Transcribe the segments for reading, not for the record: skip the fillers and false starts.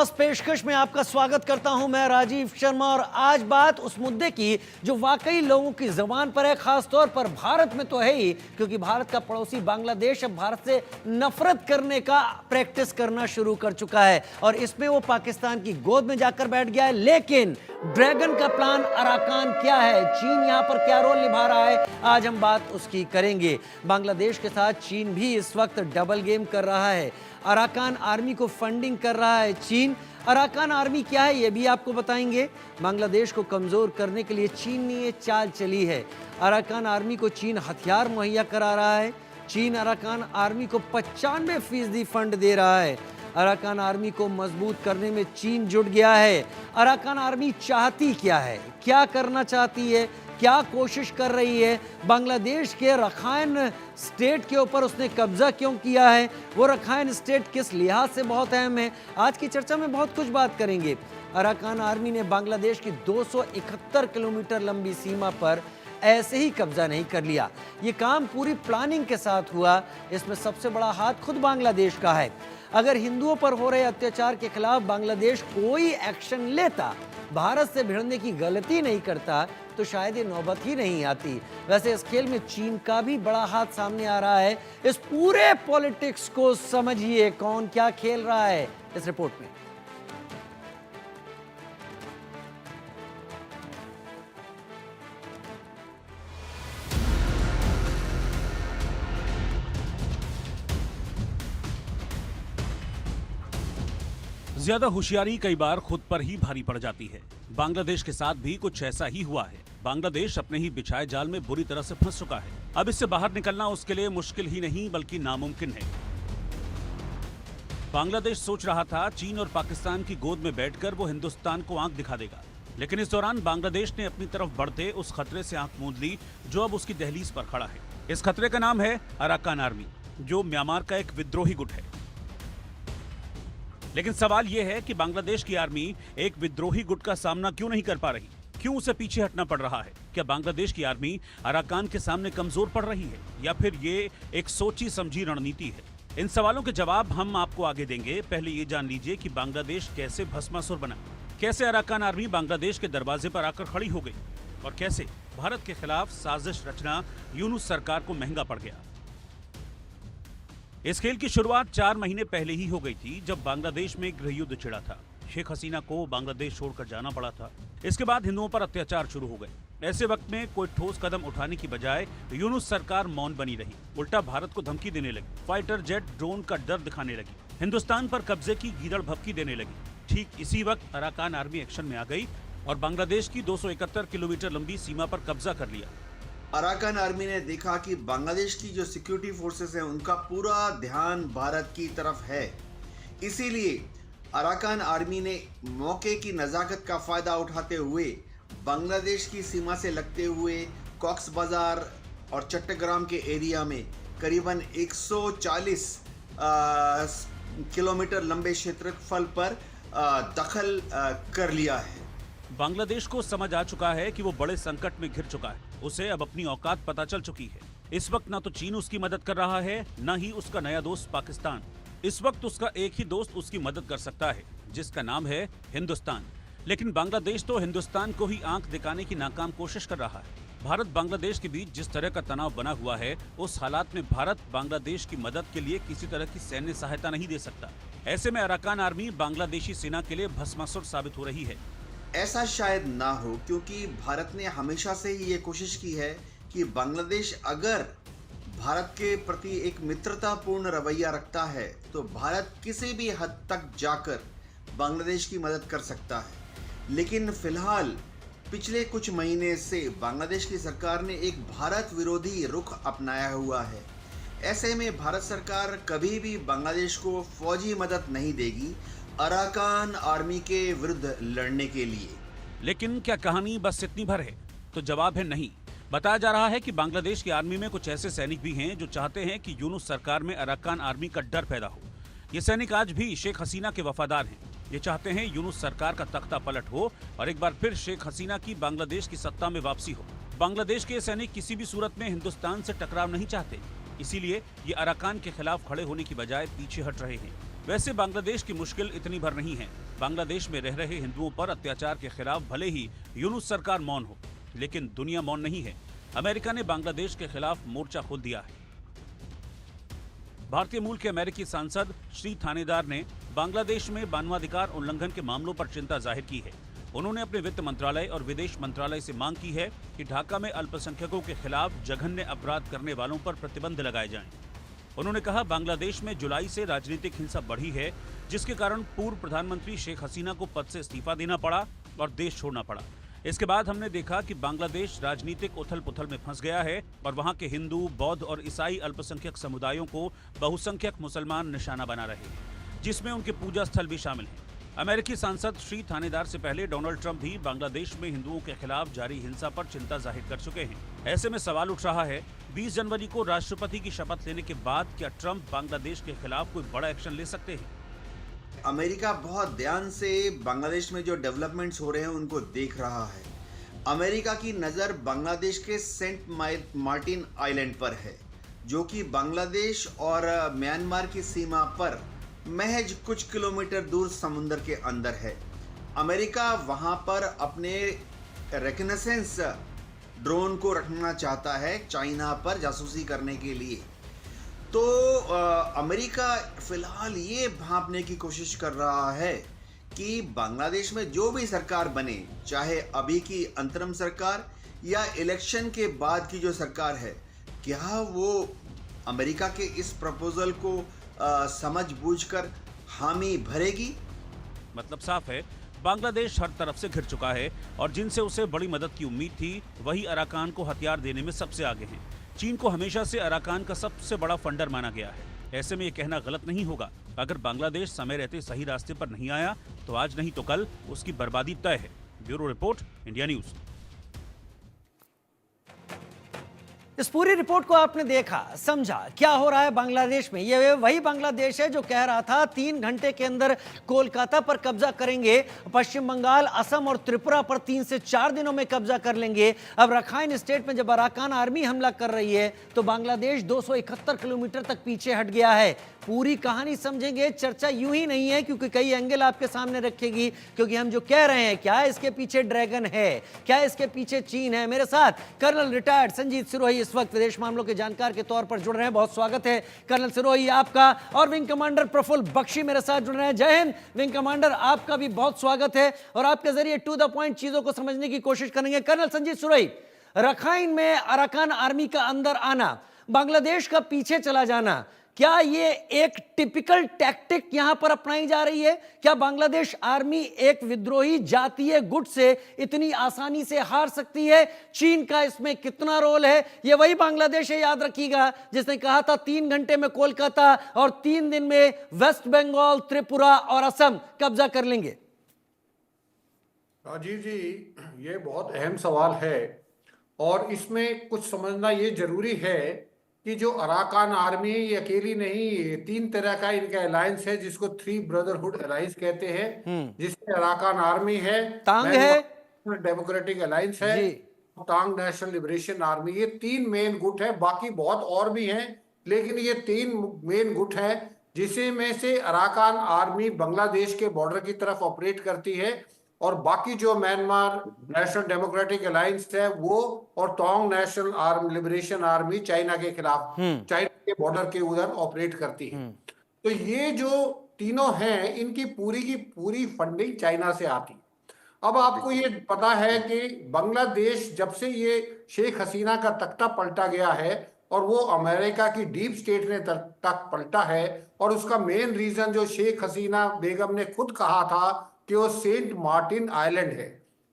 खास पेशकश में आपका स्वागत करता हूं मैं राजीव शर्मा। और आज बात उस मुद्दे की जो वाकई लोगों की जुबान पर है, खास तौर पर भारत में तो है ही, क्योंकि भारत का पड़ोसी बांग्लादेश अब भारत से नफरत करने का प्रैक्टिस करना शुरू कर चुका है और इसमें वो पाकिस्तान की गोद में जाकर बैठ गया है। लेकिन ड्रैगन का प्लान अराकान क्या है, चीन यहां पर क्या रोल निभा रहा है, आज हम बात उसकी करेंगे। बांग्लादेश के साथ चीन भी इस वक्त डबल गेम कर रहा है। अराकान आर्मी को फंडिंग कर रहा है चीन। अराकान आर्मी क्या है ये भी आपको बताएंगे। बांग्लादेश को कमजोर करने के लिए चीन ने ये चाल चली है। अराकान आर्मी को चीन हथियार मुहैया करा रहा है। चीन अराकान आर्मी को 95% फंड दे रहा है। अराकान आर्मी को मजबूत करने में चीन जुट गया है। अराकान आर्मी चाहती क्या है, क्या करना चाहती है, क्या कोशिश कर रही है, बांग्लादेश के रखाइन स्टेट के ऊपर उसने कब्जा क्यों किया है, वो रखाइन स्टेट किस लिहाज से बहुत अहम है, आज की चर्चा में बहुत कुछ बात करेंगे। अराकान आर्मी ने बांग्लादेश की 271 किलोमीटर लंबी सीमा पर ऐसे ही कब्जा नहीं कर लिया। ये काम पूरी प्लानिंग के साथ हुआ। इसमें सबसे बड़ा हाथ खुद बांग्लादेश का है। अगर हिंदुओं पर हो रहे अत्याचार के खिलाफ बांग्लादेश कोई एक्शन लेता, भारत से भिड़ने की गलती नहीं करता, तो शायद ये नौबत ही नहीं आती। वैसे इस खेल में चीन का भी बड़ा हाथ सामने आ रहा है। इस पूरे पॉलिटिक्स को समझिए, कौन क्या खेल रहा है इस रिपोर्ट में। ज्यादा होशियारी कई बार खुद पर ही भारी पड़ जाती है। बांग्लादेश के साथ भी कुछ ऐसा ही हुआ है। बांग्लादेश अपने ही बिछाए जाल में बुरी तरह से फंस चुका है। अब इससे बाहर निकलना उसके लिए मुश्किल ही नहीं बल्कि नामुमकिन है। बांग्लादेश सोच रहा था चीन और पाकिस्तान की गोद में बैठकर वो हिंदुस्तान को आंख दिखा देगा, लेकिन इस दौरान बांग्लादेश ने अपनी तरफ बढ़ते उस खतरे से आंख मूंद ली जो अब उसकी दहलीज पर खड़ा है। इस खतरे का नाम है अराकान आर्मी, जो म्यांमार का एक विद्रोही गुट है। लेकिन सवाल यह है कि बांग्लादेश की आर्मी एक विद्रोही गुट का सामना क्यों नहीं कर पा रही, क्यों उसे पीछे हटना पड़ रहा है। क्या बांग्लादेश की आर्मी अराकान के सामने कमजोर पड़ रही है या फिर ये एक सोची समझी रणनीति है? इन सवालों के जवाब हम आपको आगे देंगे। पहले ये जान लीजिए कि बांग्लादेश कैसे भस्मासुर बना, कैसे अराकान आर्मी बांग्लादेश के दरवाजे पर आकर खड़ी हो गई और कैसे भारत के खिलाफ साजिश रचना यूनुस सरकार को महंगा पड़ गया। इस खेल की शुरुआत 4 महीने पहले ही हो गई थी, जब बांग्लादेश में गृह युद्ध छिड़ा था। शेख हसीना को बांग्लादेश छोड़कर जाना पड़ा था। इसके बाद हिंदुओं पर अत्याचार शुरू हो गए। ऐसे वक्त में कोई ठोस कदम उठाने की बजाय यूनुस सरकार मौन बनी रही, उल्टा भारत को धमकी देने लगी, फाइटर जेट ड्रोन का डर दिखाने लगी, हिंदुस्तान पर कब्जे की गीदड़ भभकी देने लगी। ठीक इसी वक्त अराकान आर्मी एक्शन में आ गई और बांग्लादेश की 271 किलोमीटर लंबी सीमा पर कब्जा कर लिया। अराकान आर्मी ने देखा कि बांग्लादेश की जो सिक्योरिटी फोर्सेस हैं उनका पूरा ध्यान भारत की तरफ है। इसीलिए अराकान आर्मी ने मौके की नज़ाकत का फ़ायदा उठाते हुए बांग्लादेश की सीमा से लगते हुए कॉक्स बाज़ार और चट्टग्राम के एरिया में करीबन 140 किलोमीटर लंबे क्षेत्रफल पर दखल कर लिया है। बांग्लादेश को समझ आ चुका है कि वो बड़े संकट में घिर चुका है। उसे अब अपनी औकात पता चल चुकी है। इस वक्त ना तो चीन उसकी मदद कर रहा है, न ही उसका नया दोस्त पाकिस्तान। इस वक्त उसका एक ही दोस्त उसकी मदद कर सकता है, जिसका नाम है हिंदुस्तान। लेकिन बांग्लादेश तो हिंदुस्तान को ही आंख दिखाने की नाकाम कोशिश कर रहा है। भारत बांग्लादेश के बीच जिस तरह का तनाव बना हुआ है, उस हालात में भारत बांग्लादेश की मदद के लिए किसी तरह की सैन्य सहायता नहीं दे सकता। ऐसे में अराकान आर्मी बांग्लादेशी सेना के लिए भस्मासुर साबित हो रही है। ऐसा शायद ना हो, क्योंकि भारत ने हमेशा से ही ये कोशिश की है कि बांग्लादेश अगर भारत के प्रति एक मित्रतापूर्ण रवैया रखता है तो भारत किसी भी हद तक जाकर बांग्लादेश की मदद कर सकता है। लेकिन फिलहाल पिछले कुछ महीने से बांग्लादेश की सरकार ने एक भारत विरोधी रुख अपनाया हुआ है। ऐसे में भारत सरकार कभी भी बांग्लादेश को फौजी मदद नहीं देगी अराकान आर्मी के विरुद्ध लड़ने के लिए। लेकिन क्या कहानी बस इतनी भर है? तो जवाब है नहीं। बताया जा रहा है कि बांग्लादेश की आर्मी में कुछ ऐसे सैनिक भी हैं जो चाहते हैं कि यूनुस सरकार में अराकान आर्मी का डर पैदा हो। ये सैनिक आज भी शेख हसीना के वफादार हैं। ये चाहते हैं यूनुस सरकार का तख्ता पलट हो और एक बार फिर शेख हसीना की बांग्लादेश की सत्ता में वापसी हो। बांग्लादेश के सैनिक किसी भी सूरत में हिंदुस्तान से टकराव नहीं चाहते, इसीलिए ये अराकान के खिलाफ खड़े होने की बजाय पीछे हट रहे हैं। वैसे बांग्लादेश की मुश्किल इतनी भर नहीं है। बांग्लादेश में रह रहे हिंदुओं पर अत्याचार के खिलाफ भले ही यूनुस सरकार मौन हो, लेकिन दुनिया मौन नहीं है। अमेरिका ने बांग्लादेश के खिलाफ मोर्चा खोल दिया है। भारतीय मूल के अमेरिकी सांसद श्री थानेदार ने बांग्लादेश में मानवाधिकार उल्लंघन के मामलों पर चिंता जाहिर की है। उन्होंने अपने वित्त मंत्रालय और विदेश मंत्रालय से मांग की है कि ढाका में अल्पसंख्यकों के खिलाफ जघन्य अपराध करने वालों पर प्रतिबंध लगाए जाएं। उन्होंने कहा, बांग्लादेश में जुलाई से राजनीतिक हिंसा बढ़ी है, जिसके कारण पूर्व प्रधानमंत्री शेख हसीना को पद से इस्तीफा देना पड़ा और देश छोड़ना पड़ा। इसके बाद हमने देखा कि बांग्लादेश राजनीतिक उथल पुथल में फंस गया है और वहां के हिंदू, बौद्ध और ईसाई अल्पसंख्यक समुदायों को बहुसंख्यक मुसलमान निशाना बना रहे हैं, जिसमें उनके पूजा स्थल भी शामिल हैं। अमेरिकी सांसद श्री थानेदार से पहले डोनाल्ड ट्रंप भी बांग्लादेश में हिंदुओं के खिलाफ जारी हिंसा पर चिंता जाहिर कर चुके हैं। ऐसे में सवाल उठ रहा है, 20 जनवरी को राष्ट्रपति की शपथ लेने के बाद क्या ट्रंप बांग्लादेश के खिलाफ कोई बड़ा एक्शन ले सकते हैं? अमेरिका बहुत ध्यान से बांग्लादेश में जो डेवलपमेंट्स हो रहे हैं उनको देख रहा है। अमेरिका की नज़र बांग्लादेश के सेंट मार्टिन आइलैंड पर है, जो कि बांग्लादेश और म्यांमार की सीमा पर महज कुछ किलोमीटर दूर समुद्र के अंदर है। अमेरिका वहां पर अपने रेकनेसेंस ड्रोन को रखना चाहता है चाइना पर जासूसी करने के लिए। तो अमेरिका फिलहाल ये भांपने की कोशिश कर रहा है कि बांग्लादेश में जो भी सरकार बने, चाहे अभी की अंतरिम सरकार या इलेक्शन के बाद की जो सरकार है, क्या वो अमेरिका के इस प्रपोजल को समझ बूझकर हामी भरेगी? मतलब साफ है, बांग्लादेश हर तरफ से घिर चुका है और जिनसे उसे बड़ी मदद की उम्मीद थी, वही अराकान को हथियार देने में सबसे आगे हैं। चीन को हमेशा से अराकान का सबसे बड़ा फंडर माना गया है। ऐसे में ये कहना गलत नहीं होगा, अगर बांग्लादेश समय रहते सही रास्ते पर नहीं आया तो आज नहीं तो कल उसकी बर्बादी तय है। Bureau report, India news. इस पूरी रिपोर्ट को आपने देखा, समझा क्या हो रहा है बांग्लादेश में। ये वही बांग्लादेश है जो कह रहा था 3 घंटे के अंदर कोलकाता पर कब्जा करेंगे, पश्चिम बंगाल, असम और त्रिपुरा पर 3 से 4 दिनों में कब्जा कर लेंगे। अब रखाइन स्टेट में जब अराकान आर्मी हमला कर रही है तो बांग्लादेश 271 किलोमीटर तक पीछे हट गया है। पूरी कहानी समझेंगे, चर्चा यूं ही नहीं है क्योंकि कई एंगल आपके सामने रखेगी, क्योंकि हम जो कह रहे हैं, क्या इसके पीछे ड्रैगन है, क्या इसके पीछे चीन है। मेरे साथ कर्नल रिटायर्ड संजीत सिरोही इस वक्त विदेश मामलों के जानकार के तौर पर जुड़ रहे हैं। बहुत स्वागत है कर्नल सिरोही आपका। और विंग कमांडर प्रफुल्ल बख्शी मेरे साथ जुड़ रहे हैं। जय हिंद विंग कमांडर, आपका भी बहुत स्वागत है और आपके जरिए टू द पॉइंट चीजों को समझने की कोशिश करेंगे। कर्नल संजीत सिरोही, रखाइन में अराकान आर्मी का अंदर आना, बांग्लादेश का पीछे चला जाना, क्या ये एक टिपिकल टैक्टिक यहां पर अपनाई जा रही है? क्या बांग्लादेश आर्मी एक विद्रोही जातीय गुट से इतनी आसानी से हार सकती है? चीन का इसमें कितना रोल है? ये वही बांग्लादेश है, याद रखिएगा, जिसने कहा था 3 घंटे में कोलकाता और 3 दिन में वेस्ट बंगाल, त्रिपुरा और असम कब्जा कर लेंगे। राजीव जी, ये बहुत अहम सवाल है और इसमें कुछ समझना ये जरूरी है कि जो अराकान आर्मी ये अकेली नहीं, 3 तरह का इनका अलायंस है जिसको 3 ब्रदरहुड अलायंस कहते हैं, जिसमें अराकान आर्मी है, तांग है, डेमोक्रेटिक अलायंस है, तांग नेशनल लिबरेशन आर्मी। ये 3 मेन गुट है, बाकी बहुत और भी हैं, लेकिन ये 3 मेन गुट है जिसे में से अराकान आर्मी बांग्लादेश के बॉर्डर की तरफ ऑपरेट करती है और बाकी जो म्यांमार नेशनल डेमोक्रेटिक अलायंस है वो और Tong national liberation army China के खिलाफ, चाइना के बॉर्डर के उधर ऑपरेट करती है। तो ये जो तीनों हैं, इनकी पूरी की पूरी फंडिंग चाइना से आती है। अब आपको ये पता है कि बांग्लादेश जब से ये शेख हसीना का तख्ता पलटा गया है और वो अमेरिका की डीप स्टेट ने तक पलटा है, और उसका मेन रीजन जो शेख हसीना बेगम ने खुद कहा था कि वो सेंट मार्टिन आइलैंड है।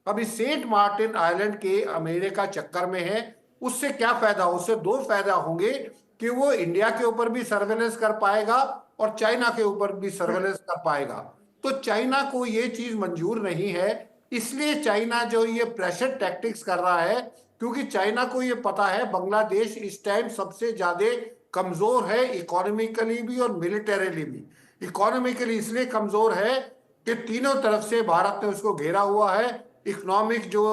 अब इस सेंट मार्टिन आइलैंड के अमेरिका चक्कर में है। उससे क्या फायदा? उससे 2 फायदा होंगे कि वो इंडिया के ऊपर भी सर्वेलेंस कर पाएगा और चाइना के ऊपर भी सर्वेलेंस कर पाएगा। तो चाइना को ये चीज मंजूर नहीं है, इसलिए चाइना जो ये प्रेशर टैक्टिक्स कर रहा है, क्योंकि चाइना को ये पता है बांग्लादेश इस टाइम सबसे ज्यादा कमजोर है, इकोनॉमिकली भी और मिलिटरीली भी। इकोनॉमिकली इसलिए कमजोर है कि तीनों तरफ से भारत ने उसको घेरा हुआ है। इकोनॉमिक जो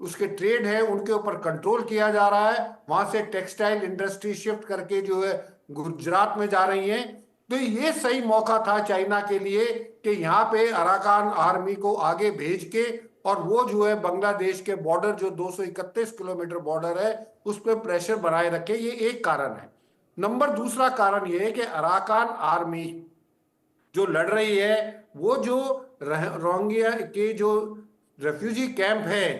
उसके ट्रेड है उनके ऊपर कंट्रोल किया जा रहा है, वहां से टेक्सटाइल इंडस्ट्री शिफ्ट करके जो है गुजरात में जा रही है। तो ये सही मौका था चाइना के लिए कि यहाँ पे अराकान आर्मी को आगे भेज के और वो जो है बांग्लादेश के बॉर्डर जो 231 किलोमीटर बॉर्डर है उस पर प्रेशर बनाए रखे। ये एक कारण है। नंबर दूसरा कारण ये है कि अराकान आर्मी जो लड़ रही है वो जो रोहिंग्या के जो रेफ्यूजी कैंप है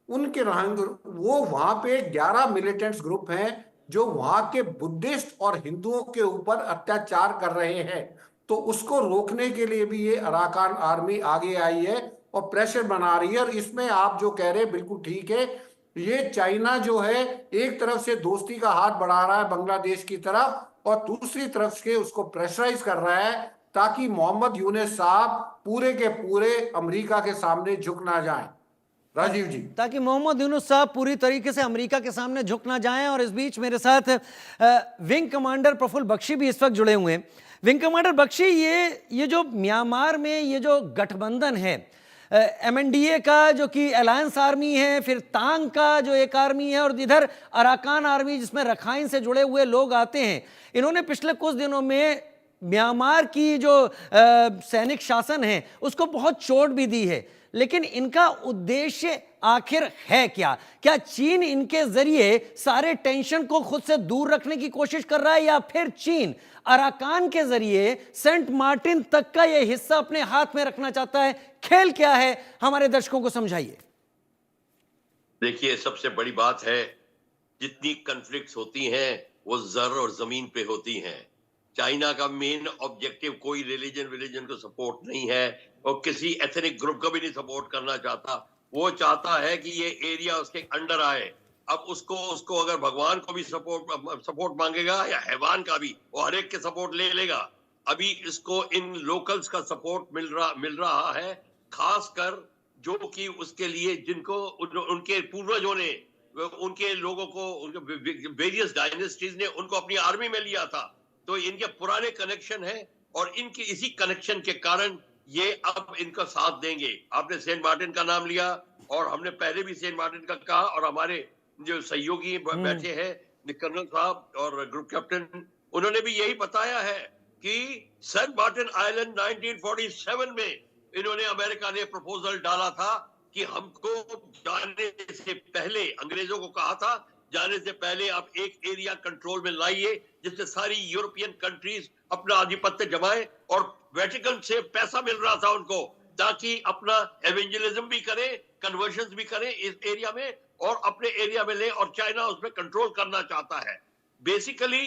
उनके वो वहां पे 11 मिलिटेंट्स ग्रुप हैं जो वहां के बुद्धिस्ट और हिंदुओं के ऊपर अत्याचार कर रहे हैं। तो उसको रोकने के लिए भी ये अराकान आर्मी आगे आई है और प्रेशर बना रही है। और इसमें आप जो कह रहे हैं बिल्कुल ठीक है, ये चाइना जो है एक तरफ से दोस्ती का हाथ बढ़ा रहा है बांग्लादेश की तरफ और दूसरी तरफ से उसको प्रेशराइज कर रहा है ताकि मोहम्मद यूनुस साहब पूरे के पूरे अमेरिका के सामने झुक ना जाएं। राजीव जी, ताकि मोहम्मद यूनुस साहब पूरी तरीके से अमेरिका के सामने झुक ना जाएं। और इस बीच मेरे साथ विंग कमांडर प्रफुल्ल बख्शी भी इस वक्त जुड़े हुए हैं। विंग कमांडर बख्शी, ये जो म्यांमार में ये जो गठबंधन है MNDA का जो कि अलायंस आर्मी है, फिर तांग का जो एक आर्मी है और इधर अराकान आर्मी जिसमें रखाइन से जुड़े हुए लोग आते हैं, इन्होंने पिछले कुछ दिनों में म्यांमार की जो सैनिक शासन है उसको बहुत चोट भी दी है। लेकिन इनका उद्देश्य आखिर है क्या? क्या चीन इनके जरिए सारे टेंशन को खुद से दूर रखने की कोशिश कर रहा है या फिर चीन अराकान के जरिए सेंट मार्टिन तक का यह हिस्सा अपने हाथ में रखना चाहता है? खेल क्या है, हमारे दर्शकों को समझाइए। देखिए, सबसे बड़ी बात है जितनी कॉन्फ्लिक्ट्स होती हैं वो जर और जमीन पे होती हैं। चाइना का मेन ऑब्जेक्टिव कोई रिलीजन को सपोर्ट नहीं है और किसी एथनिक ग्रुप को भी नहीं सपोर्ट करना चाहता। वो चाहता है कि ये एरिया उसके अंडर आए। अब उसको अगर भगवान को भी सपोर्ट मांगेगा या हैवान का भी, वो हर एक के सपोर्ट ले लेगा। अभी इसको इन लोकल्स का सपोर्ट मिल रहा है, खासकर जो कि उसके लिए जिनको उनके पूर्वजों ने, उनके लोगों को, उनके वेरियस डायनेस्टीज ने उनको अपनी आर्मी में लिया था। तो इनके पुराने कनेक्शन है और इनके इसी कनेक्शन के कारण ये अब इनका साथ देंगे। आपने सेंट मार्टिन का नाम लिया और हमने पहले भी सेंट मार्टिन का कहा और हमारे जो सहयोगी बैठे हैं कर्नल साहब और ग्रुप कैप्टन, उन्होंने भी यही बताया है कि सेंट मार्टिन आइलैंड 1947 में इन्होंने, अमेरिका ने प्रपोजल डाला था कि हमको जाने से पहले, अंग्रेजों को कहा था जाने से पहले आप एक एरिया कंट्रोल में लाइए जिससे सारी यूरोपियन कंट्रीज अपना आधिपत्य जमाए। और वेटिकन से पैसा मिल रहा था उनको ताकि अपना एवेंजलिज्म भी करें, कन्वर्शंस भी करें इस एरिया में और अपने एरिया में ले। और चाइना उसमें कंट्रोल करना चाहता है। बेसिकली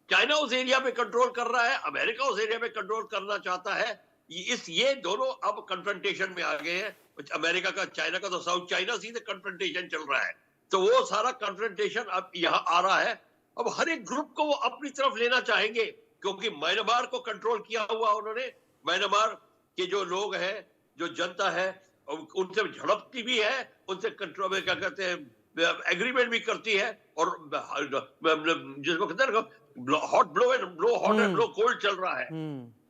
चाइना उस एरिया में कंट्रोल कर रहा है, अमेरिका उस एरिया में कंट्रोल करना चाहता है। ये दोनों अब कन्फ्रंटेशन में आ गए हैं। अमेरिका का, चाइना का तो साउथ चाइना सीधे कन्फ्रंटेशन चल रहा है। तो वो सारा कन्फ्रंटेशन अब यहाँ आ रहा है। अब हर एक ग्रुप को वो अपनी तरफ लेना चाहेंगे क्योंकि म्यांमार को कंट्रोल किया हुआ उन्होंने। म्यांमार के जो लोग हैं, जो जनता है, उनसे झड़पती भी है, उनसे कंट्रोल, क्या कहते हैं, एग्रीमेंट भी करती है। और जिसको कहते हैं hot blow and blow hot and blow cold चल रहा है।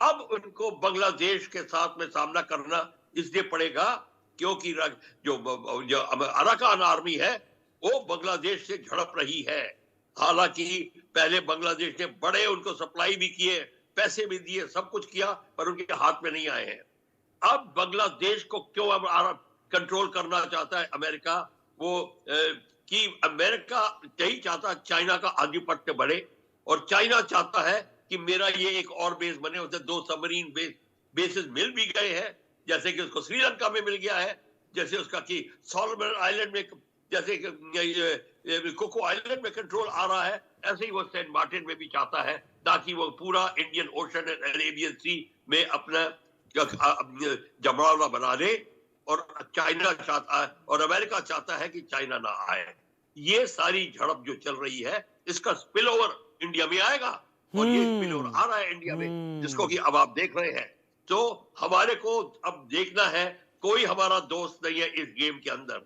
अब उनको बांग्लादेश के साथ में सामना करना इसलिए पड़ेगा क्योंकि जो अराकान आर्मी है वो बांग्लादेश से झड़प रही है। हालांकि पहले बांग्लादेश ने बड़े उनको सप्लाई भी किए, पैसे भी दिए, सब कुछ किया, पर उनके हाथ में नहीं आए हैं। अब बांग्लादेश को क्यों अब कंट्रोल करना चाहता है अमेरिका? वो कि अमेरिका यही चाहता है चाइना का आधिपत्य बढ़े और चाइना चाहता है कि मेरा ये एक और बेस बने। उसे 2 सबमरीन बेसेस मिल भी गए हैं, जैसे कि उसको श्रीलंका में मिल गया है, जैसे उसका कि सोलोमन आइलैंड में, जैसे कोको आइलैंड में कंट्रोल आ रहा है, ऐसे ही वो सेंट मार्टिन में भी चाहता है ताकि वो पूरा इंडियन ओशन एंड अरेबियन सी में अपना जमरावला बना ले। और चाइना चाहता है और अमेरिका चाहता है कि चाइना ना आए। ये सारी झड़प जो चल रही है इसका स्पिल ओवर इंडिया में आएगा और ये स्पिल ओवर आ रहा है इंडिया में, जिसको कि अब आप देख रहे हैं। तो हमारे को अब देखना है, कोई हमारा दोस्त नहीं है इस गेम के अंदर।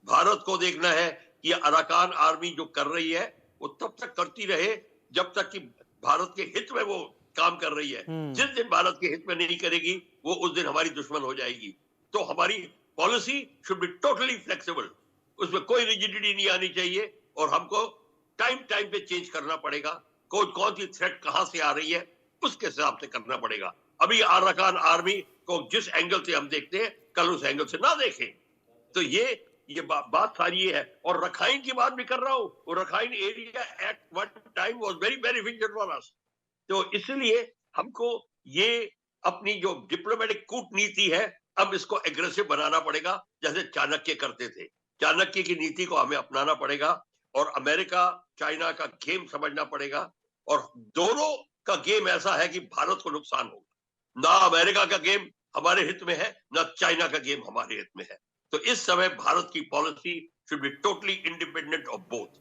भारत को देखना है कि अराकान आर्मी जो कर रही है वो तब तक करती रहे जब तक कि भारत के हित में वो काम कर रही है। जिस दिन भारत के हित में नहीं करेगी वो उस दिन हमारी दुश्मन हो जाएगी। तो हमारी policy should be totally flexible, उसमें कोई रिजिडिटी नहीं आनी चाहिए और हमको टाइम पे चेंज करना पड़ेगा। कौन सी थ्रेट कहां से आ रही है उसके हिसाब से करना पड़ेगा। अभी अराकान आर्मी को जिस एंगल से हम देखते हैं, कल उस एंगल से ना देखें। तो ये बात सारी ये है। और रखाइन की बात भी कर रहा हूं, वो Rakhine area at one time was very beneficial for us. तो इसलिए हमको ये अपनी जो डिप्लोमेटिक कूटनीति है, अब इसको एग्रेसिव बनाना पड़ेगा, जैसे चाणक्य करते थे। चाणक्य की नीति को हमें अपनाना पड़ेगा और अमेरिका चाइना का गेम समझना पड़ेगा। और दोनों का गेम ऐसा है कि भारत को नुकसान होगा। ना अमेरिका का गेम हमारे हित में है, ना चाइना का गेम हमारे हित में है। तो इस समय भारत की policy should be totally independent of both.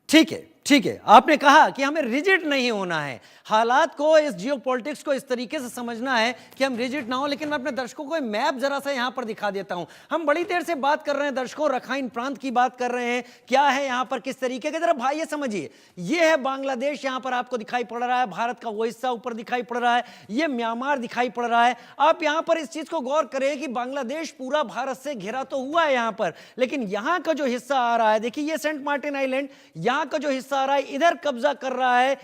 ठीक है, ठीक है, आपने कहा कि हमें रिजिड नहीं होना है, हालात को, इस जियोपॉलिटिक्स को इस तरीके से समझना है कि हम रिजिड ना हो। लेकिन मैं अपने दर्शकों को मैप जरा सा यहां पर दिखा देता हूं। हम बड़ी देर से बात कर रहे हैं दर्शकों, रखाइन प्रांत की बात कर रहे हैं, क्या है यहां पर, किस तरीके के। जरा भाई ये समझिए, ये है बांग्लादेश, यहां पर आपको दिखाई पड़ रहा है, भारत का वो हिस्सा ऊपर दिखाई पड़ रहा है, ये म्यांमार दिखाई पड़ रहा है। आप यहां पर इस चीज को गौर करें कि बांग्लादेश पूरा भारत से घिरा तो हुआ है यहां पर, लेकिन यहां का जो हिस्सा आ रहा है, देखिए ये सेंट मार्टिन आइलैंड, यहां का जो हिस्सा आ रहा है, इधर कब्जा कर रहा है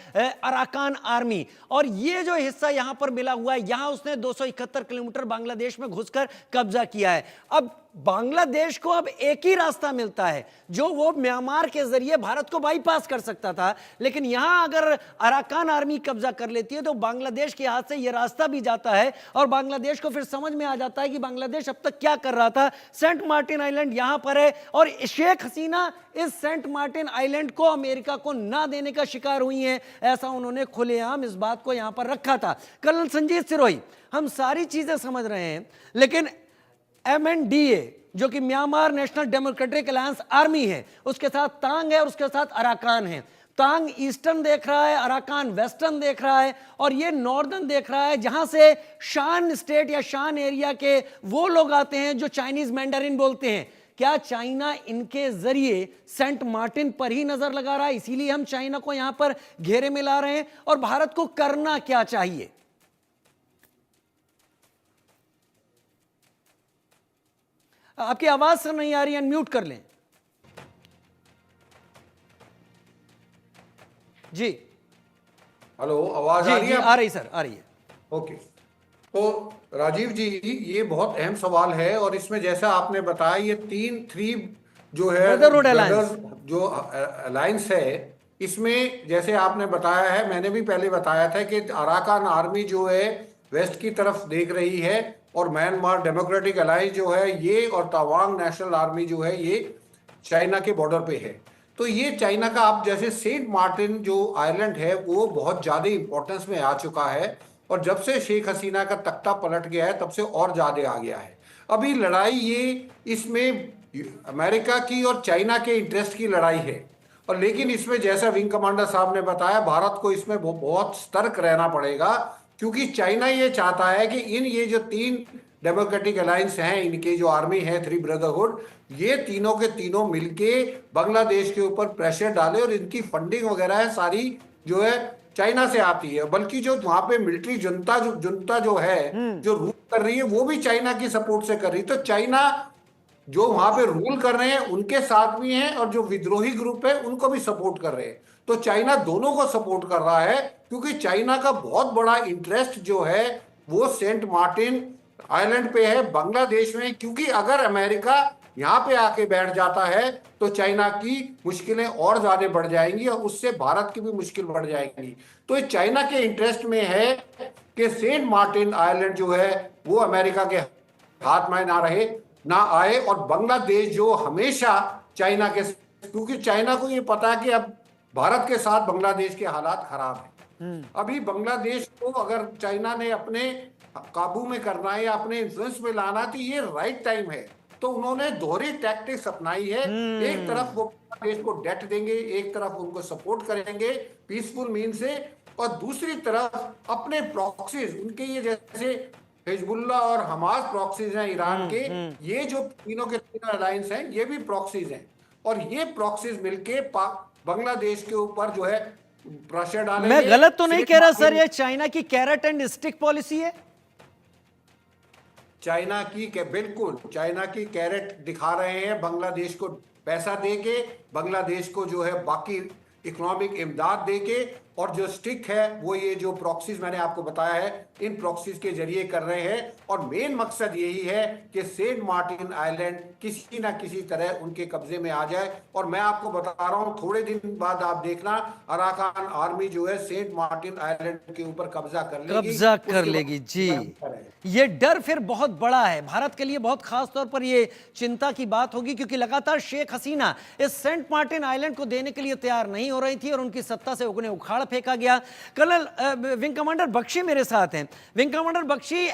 अराकान आर्मी। और ये जो हिस्सा यहां पर मिला हुआ है, यहां उसने 271 किलोमीटर बांग्लादेश में घुसकर कब्जा किया है। अब बांग्लादेश को अब एक ही रास्ता मिलता है, जो वो म्यांमार के जरिए भारत को बाईपास कर सकता था, लेकिन यहां अगर अराकान आर्मी कब्जा कर लेती है तो बांग्लादेश के हाथ से यह रास्ता भी जाता है और बांग्लादेश को फिर समझ में आ जाता है कि बांग्लादेश अब तक क्या कर रहा था। सेंट मार्टिन आइलैंड यहां पर है और शेख हसीना इस सेंट मार्टिन आइलैंड को अमेरिका को ना देने का शिकार हुई हैं, ऐसा उन्होंने खुलेआम इस बात को यहां पर रखा था। कर्नल संजीत सिरोही, हम सारी चीजें समझ रहे हैं, लेकिन MNDA जो कि Myanmar national democratic alliance army है, उसके साथ तांग है और उसके साथ अराकान है। तांग ईस्टर्न देख रहा है, अराकान वेस्टर्न देख रहा है और ये नॉर्दर्न देख रहा है, जहां से शान स्टेट या शान एरिया के वो लोग आते हैं जो चाइनीज मैंडरिन बोलते हैं। क्या चाइना इनके जरिए सेंट मार्टिन पर ही नजर लगा रहा है, इसीलिए हम चाइना को यहां पर घेरे में ला रहे हैं? और भारत को करना क्या चाहिए? आपकी आवाज सर नहीं आ रही, अनम्यूट कर लें। जी हेलो, आवाज जी आ रही जी है? आ रही सर, आ रही है। ओके, तो राजीव जी, ये बहुत अहम सवाल है और इसमें जैसा आपने बताया, ये थ्री जो है ब्रदरहुड अलायंस, जो अलायंस है, इसमें जैसे आपने बताया है, मैंने भी पहले बताया था कि अराकान आर्मी जो है वेस्ट की तरफ देख रही है और म्यांमार डेमोक्रेटिक अलायंस जो है ये, और तवांग नेशनल आर्मी जो है ये चाइना के बॉर्डर पे है। तो ये चाइना का, आप जैसे सेंट मार्टिन जो आइलैंड है वो बहुत ज्यादा इंपॉर्टेंस में आ चुका है और जब से शेख हसीना का तख्ता पलट गया है तब से और ज्यादा आ गया है। अभी लड़ाई ये इसमें अमेरिका की और चाइना के इंटरेस्ट की लड़ाई है, और लेकिन इसमें जैसा विंग कमांडर साहब ने बताया, भारत को इसमें बहुत सतर्क रहना पड़ेगा, क्योंकि चाइना ये चाहता है कि ये जो 3 डेमोक्रेटिक अलायंस हैं, इनके जो आर्मी है, 3 ब्रदरहुड, ये तीनों के तीनों मिलके बांग्लादेश के ऊपर प्रेशर डाले और इनकी फंडिंग वगैरह है सारी जो है चाइना से आती है। बल्कि जो वहां पे मिलिट्री जुनता जो है, जो रूल कर रही है, वो भी चाइना की सपोर्ट से कर रही है। तो चाइना जो वहां पे रूल कर रहे हैं उनके साथ भी हैं और जो विद्रोही ग्रुप है उनको भी सपोर्ट कर रहे हैं। तो चाइना दोनों को सपोर्ट कर रहा है, क्योंकि चाइना का बहुत बड़ा इंटरेस्ट जो है वो सेंट मार्टिन आइलैंड पे है, बांग्लादेश में। क्योंकि अगर अमेरिका यहाँ पे आके बैठ जाता है तो चाइना की मुश्किलें और ज्यादा बढ़ जाएंगी और उससे भारत की भी मुश्किल बढ़ जाएंगी। तो ये चाइना के इंटरेस्ट में है कि सेंट मार्टिन आइलैंड जो है वो अमेरिका के हाथ में ना आए, और बांग्लादेश जो हमेशा चाइना के, क्योंकि चाइना को ये पता है कि अब भारत के साथ बांग्लादेश के हालात खराब हैं। अभी बांग्लादेश को अगर चाइना ने अपने काबू में करना है या अपने इन्फ्लुएंस में लाना, तो ये राइट टाइम है। तो उन्होंने दोहरी टैक्टिक्स अपनाई है, एक तरफ वो बांग्लादेश को डेट देंगे, एक तरफ उनको सपोर्ट करेंगे पीसफुल मीन से, और दूसरी तरफ अपने प्रॉक्सीज, उनके ये जैसे हिजबुल्लाह और हमास प्रॉक्सीज हैं ईरान के, ये जो तीनों के तीनों अलायंस हैं ये भी प्रॉक्सीज हैं, और ये प्रॉक्सीज मिलके बांग्लादेश के ऊपर जो है प्रेशर डालेंगे। मैं गलत तो नहीं कह रहा सर, ये चाइना की कैरेट एंड स्टिक पॉलिसी है? चाइना की बिल्कुल चाइना की कैरेट दिखा रहे हैं, बांग्लादेश को पैसा देके, बांग्लादेश को जो है बाकी इकोनॉमिक इमदाद देके, और जो स्टिक है वो ये जो प्रॉक्सीज मैंने आपको बताया है, इन प्रॉक्सीज के जरिए कर रहे हैं। और मेन मकसद यही है कि सेंट मार्टिन आइलैंड किसी ना किसी तरह उनके कब्जे में आ जाए। और मैं आपको बता रहा हूं, थोड़े दिन बाद आप देखना अराकान आर्मी जो है सेंट मार्टिन आइलैंड के ऊपर कब्जा कर लेगी। जी, ये डर फिर बहुत बड़ा है भारत के लिए। बहुत खास तौर पर ये चिंता की बात होगी क्योंकि लगातार शेख हसीना इस सेंट मार्टिन आइलैंड को देने के लिए तैयार नहीं हो रही थी और उनकी सत्ता से उन्हें उखाड़ फेंका गया। कर्नल विंग कमांडर बख्शी मेरे साथ हैं। विंग कमांडर बख्शी,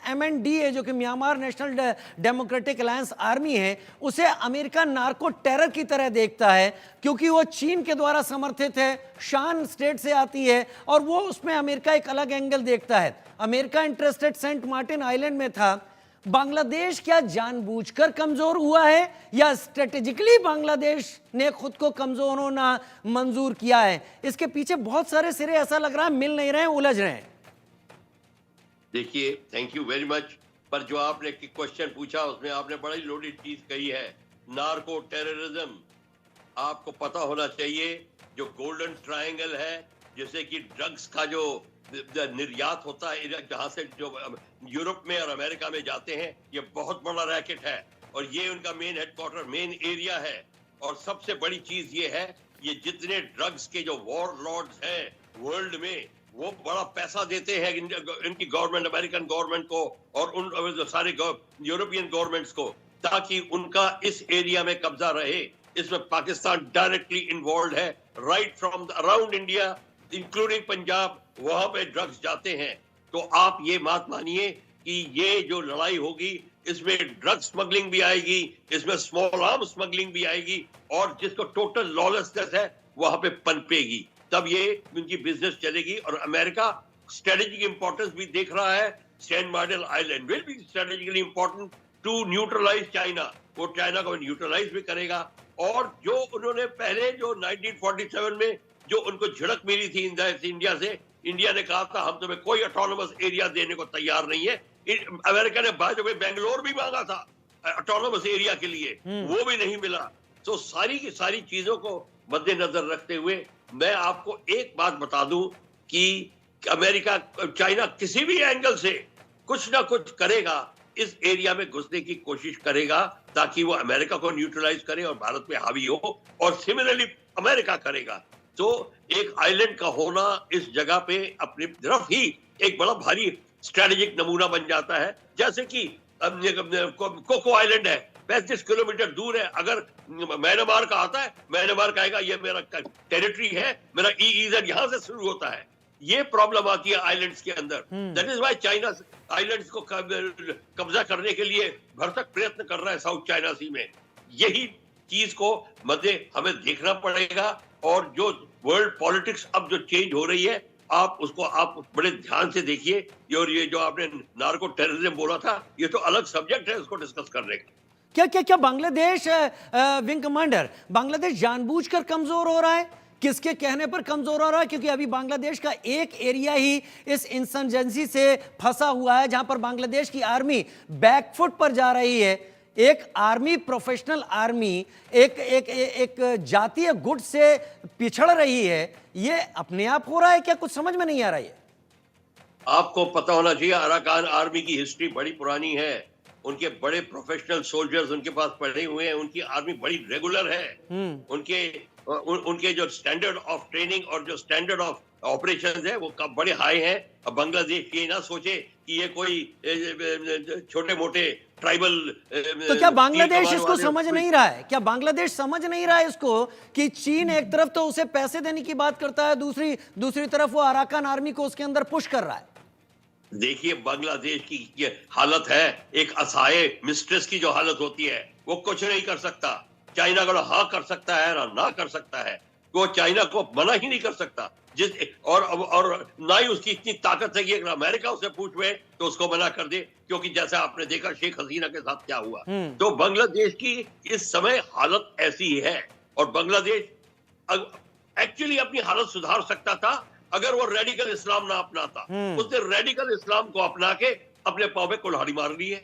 MNDA जो कि Myanmar national democratic alliance army है, उसे अमेरिका नार्को टेरर की तरह देखता है क्योंकि वो चीन के द्वारा समर्थित है, शान स्टेट से आती है और वो उसमें अमेरिका एक अलग एंगल देखता है। America interested saint Martin island में था। बांग्लादेश क्या जानबूझकर कमजोर हुआ है या स्ट्रेटेजिकली बांग्लादेश ने खुद को कमजोर होना मंजूर किया है? इसके पीछे बहुत सारे सिरे ऐसा लग रहा है मिल नहीं रहे हैं, उलझ रहे हैं। देखिए, थैंक यू वेरी मच। पर जो आपने क्वेश्चन पूछा उसमें आपने बड़ी लोडेड चीज कही है, नार्को टेररिज्म। आपको पता होना चाहिए जो गोल्डन ट्रायंगल है, जैसे कि ड्रग्स का जो निर्यात होता है जहां से जो यूरोप में और अमेरिका में जाते हैं, ये बहुत बड़ा रैकेट है और ये उनका मेन हेडक्वार्टर, मेन एरिया है। और सबसे बड़ी चीज ये है, ये जितने ड्रग्स के जो वॉर लॉर्ड्स हैं वर्ल्ड में, वो बड़ा पैसा देते हैं इनकी गवर्नमेंट, अमेरिकन गवर्नमेंट को और उन सारे यूरोपियन गवर्नमेंट्स को, ताकि उनका इस एरिया में कब्जा रहे। इसमें पाकिस्तान डायरेक्टली इन्वॉल्व है, right from around India including Punjab, वहां पे ड्रग्स जाते हैं। तो आप ये बात मानिए कि ये जो लड़ाई होगी इसमें ड्रग स्मगलिंग भी आएगी, इसमें स्मॉल आर्म स्मगलिंग भी आएगी और जिसको टोटल लॉलेसनेस है वहां पे पनपेगी, तब ये उनकी बिजनेस चलेगी। और अमेरिका स्ट्रेटेजिक इंपॉर्टेंस भी देख रहा है। Saint Martin island will be strategically important to neutralise China, वो चाइना को न्यूट्रलाइज भी करेगा। और जो उन्होंने पहले जो 1947 में जो उनको झड़क मिली थी इंडिया से, इंडिया ने कहा था हम तुम्हें कोई ऑटोनोमस एरिया देने को तैयार नहीं है। अमेरिका ने बाद में बेंगलोर भी मांगा था ऑटोनोमस एरिया के लिए, वो भी नहीं मिला। तो सारी की सारी चीजों को मद्देनजर रखते हुए मैं आपको एक बात बता दूं कि अमेरिका, चाइना किसी भी एंगल से कुछ ना कुछ करेगा, इस एरिया में घुसने की कोशिश करेगा ताकि वो अमेरिका को न्यूट्रलाइज करे और भारत में हावी हो। और सिमिलरली अमेरिका करेगा। तो एक आइलैंड का होना इस जगह पे अपनी तरफ ही एक बड़ा भारी स्ट्रेटेजिक नमूना बन जाता है। जैसे कि कोको आइलैंड है, 35 किलोमीटर दूर है। अगर म्यांमार का आता है, म्यांमार कहेगा ये मेरा टेरिटरी है, मेरा EEZ यहां से शुरू होता है। ये प्रॉब्लम आती है आइलैंड्स के अंदर। That is why China islands को कब्जा करने के लिए भरसक प्रयत्न कर रहा है साउथ चाइना सी में। यही चीज को हमें देखना पड़ेगा। और जो वर्ल्ड पॉलिटिक्स अब जो चेंज हो रही है, आप उसको आप बड़े ध्यान से देखिए। और ये जो आपने नार्को टेररिज्म बोला था, ये तो अलग सब्जेक्ट है उसको डिस्कस करने का। क्या क्या क्या बांग्लादेश, विंग कमांडर, बांग्लादेश जानबूझकर कमजोर हो रहा है? किसके कहने पर कमजोर हो रहा है? क्योंकि अभी बांग्लादेश का एक एरिया ही इस इंसर्जेंसी से फंसा हुआ है जहां पर बांग्लादेश की आर्मी बैकफुट पर जा रही है। एक आर्मी, प्रोफेशनल आर्मी एक जातीय गुट से पिछड़ रही है। ये अपने आप हो रहा है क्या? कुछ समझ में नहीं आ रहा है। आपको पता होना चाहिए अराकान आर्मी की हिस्ट्री बड़ी पुरानी है। उनके बड़े प्रोफेशनल सोल्जर्स उनके पास पड़े हुए हैं। उनकी आर्मी बड़ी रेगुलर है। उनके जो स्टैंडर्ड ऑफ ट्रेनिंग और जो स्टैंडर्ड ऑफ ऑपरेशंस है वो बड़े हाई हैं। अब बांग्लादेश ये ना सोचे कि ये कोई छोटे मोटे ट्राइबल। तो क्या बांग्लादेश इसको समझ नहीं रहा है? क्या बांग्लादेश समझ नहीं रहा है इसको कि चीन एक तरफ तो उसे पैसे देने की बात करता है, दूसरी तरफ वो अराकान आर्मी को उसके अंदर पुश कर रहा है? देखिए, बांग्लादेश की ये हालत है, एक असहाय मिस्ट्रेस की जो हालत होती है, वो कुछ नहीं कर सकता। चाइना को हाँ कर सकता है ना कर सकता है, वो चाइना को मना ही नहीं कर सकता। और ना ही उसकी इतनी ताकत है कि अगर अमेरिका उसे पूछे तो उसको मना कर दे, क्योंकि जैसा आपने देखा शेख हसीना के साथ क्या हुआ। तो बांग्लादेश की इस समय हालत ऐसी है। और बांग्लादेश एक्चुअली अपनी हालत सुधार सकता था अगर वो रेडिकल इस्लाम ना अपनाता। उसने रेडिकल इस्लाम को अपना के अपने पांव में कुल्हाड़ी मार ली है।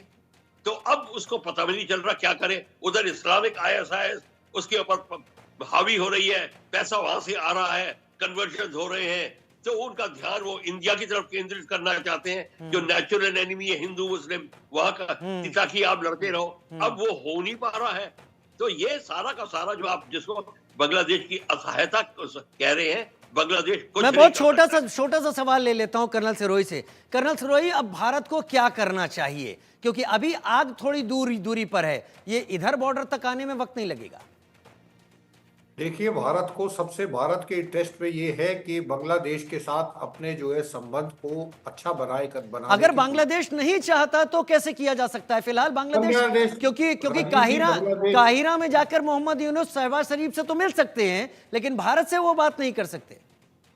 तो अब उसको पता भी नहीं चल रहा क्या करे। उधर इस्लामिक ISIS उसके ऊपर हावी हो रही है, पैसा वहां से आ रहा है, कन्वर्जन हो रहे हैं, तो उनका ध्यान वो इंडिया की तरफ केंद्रित करना चाहते हैं, जो नेचुरल एनिमी है हिंदू मुस्लिम, वहां का ताकि आप लड़ते रहो। अब वो हो नहीं पा रहा है। तो ये सारा का सारा जो आप जिसको बांग्लादेश की असहायता कह रहे हैं, बांग्लादेश कुछ मैं नहीं बहुत कर छोटा सा सवाल ले लेता हूं कर्नल सिरोही से। कर्नल सिरोही, अब भारत को क्या करना चाहिए, क्योंकि अभी आग थोड़ी दूरी पर है, ये इधर बॉर्डर तक आने में वक्त नहीं लगेगा। देखिए, भारत को सबसे भारत के इंटरेस्ट में ये है कि बांग्लादेश के साथ अपने जो है संबंध को अच्छा बनाने अगर बांग्लादेश नहीं चाहता तो कैसे किया जा सकता है? फिलहाल बांग्लादेश क्योंकि काहिरा में जाकर मोहम्मद यूनुस शहबाज शरीफ से तो मिल सकते हैं, लेकिन भारत से वो बात नहीं कर सकते।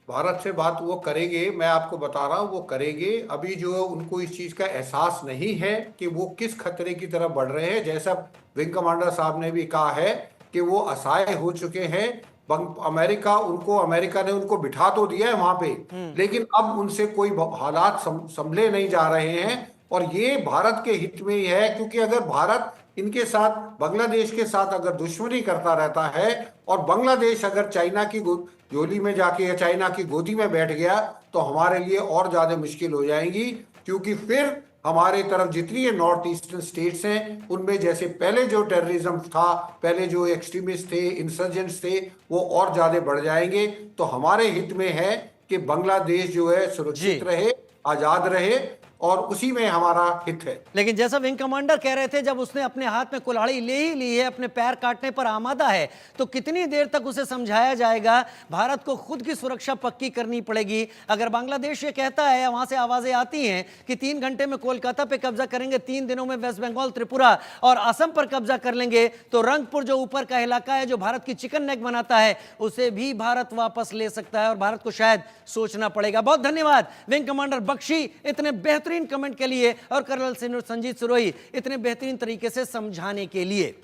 भारत से बात वो करेंगे, मैं आपको बता रहा हूँ वो करेंगे। अभी जो उनको इस चीज का एहसास नहीं है कि वो किस खतरे की तरफ बढ़ रहे हैं। जैसा विंग कमांडर साहब ने भी कहा है कि वो असहाय हो चुके हैं। अमेरिका ने उनको बिठा तो दिया है वहां पे, लेकिन अब उनसे कोई हालात संभले नहीं जा रहे हैं। और ये भारत के हित में ही है, क्योंकि अगर भारत इनके साथ, बांग्लादेश के साथ अगर दुश्मनी करता रहता है और बांग्लादेश अगर चाइना की झोली में जाके या चाइना की गोदी में बैठ गया, तो हमारे लिए और ज्यादा मुश्किल हो जाएंगी। क्योंकि फिर हमारे तरफ जितनी नॉर्थ ईस्टर्न स्टेट्स हैं, उनमें जैसे पहले जो टेररिज्म था, पहले जो एक्सट्रीमिस्ट थे, इंसर्जेंट्स थे, वो और ज्यादा बढ़ जाएंगे। तो हमारे हित में है कि बांग्लादेश जो है सुरक्षित रहे, आजाद रहे, और उसी में हमारा हित है। लेकिन जैसा विंग कमांडर कह रहे थे, जब उसने अपने हाथ में कुल्हाड़ी ले ही ली है, अपने पैर काटने पर आमादा है, तो कितनी देर तक उसे समझाया जाएगा? भारत को खुद की सुरक्षा पक्की करनी पड़ेगी। अगर बांग्लादेश ये कहता है, वहां से आवाजें आती हैं कि 3 घंटे में कोलकाता पे कब्जा करेंगे, 3 दिनों में वेस्ट बंगाल, त्रिपुरा और असम पर कब्जा कर लेंगे, तो रंगपुर जो ऊपर का इलाका है, जो भारत की चिकन नेक बनाता है, उसे भी भारत वापस ले सकता है और भारत को शायद सोचना पड़ेगा। बहुत धन्यवाद विंग कमांडर बख्शी, इतने बेहतरीन कमेंट के लिए, और कर्नल संजीत सिरोही इतने बेहतरीन तरीके से समझाने के लिए।